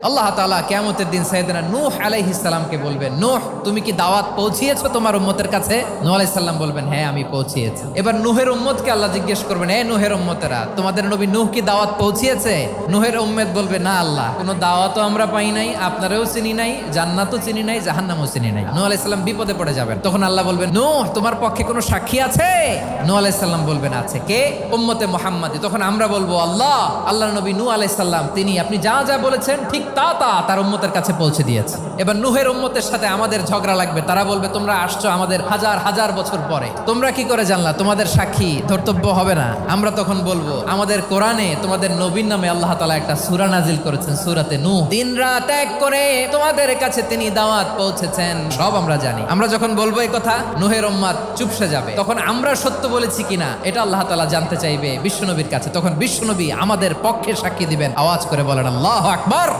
আল্লাহ তাআলা কিয়ামতের দিন সাইয়েদনা নূহ আলাইহিস সালামকে বলবেন, নূহ তুমি কি দাওয়াত পৌঁছিয়েছো তোমার উম্মতের কাছে? নূহ আলাইহিস সালাম বলবেন, হ্যাঁ আমি পৌঁছিয়েছি। এবার নূহের উম্মতকে আল্লাহ জিজ্ঞেস করবেন, হে নূহের উম্মতেরা, তোমাদের নবী নূহ কি দাওয়াত পৌঁছিয়েছে? নূহের উম্মত বলবে, না আল্লাহ, কোনো দাওয়াতও আমরা পাই নাই, আপনারাও চিনি নাই, জান্নাতও চিনি নাই, জাহান্নামও চিনি নাই। নূহ আলাইহিস সালাম বিপদে পড়ে যাবেন। তখন আল্লাহ বলবেন, নূহ তোমার পক্ষে কোনো সাক্ষী আছে? নূহ আলাইহিস সালাম বলবেন, আছে। কে? উম্মতে মুহাম্মাদি। তখন আমরা বলবো, আল্লাহর নবী নূহ আলাইহিস সালাম তিনি আপনি যা যা বলেছেন ঠিক তা তার উম্মতের কাছে পৌঁছে দিয়েছে। এবার নূহের উম্মতের সাথে আমাদের ঝগড়া লাগবে। তারা বলবে, তোমরা আসছো আমাদের হাজার হাজার বছর পরে, তোমরা কি করে জানলা? তোমাদের সাক্ষী ধর্তব্য হবে না? আমরা তখন বলবো, আমাদের কোরআনে তোমাদের নবীর নামে আল্লাহ তাআলা একটা সূরা নাজিল করেছেন, সূরাতে নূহ। দিন রাত এক করে তোমাদের কাছে তিনি দাওয়াত পৌঁছেছেন, সব আমরা জানি। আমরা যখন বলবো এই কথা, নূহের উম্মত চুপসে যাবে। তখন আমরা সত্য বলেছি কিনা এটা আল্লাহ তাআলা জানতে চাইবে বিশ্বনবীর কাছে। তখন বিশ্বনবী আমাদের পক্ষে সাক্ষী দিবেন। আওয়াজ করে বলেন আল্লাহু আকবার।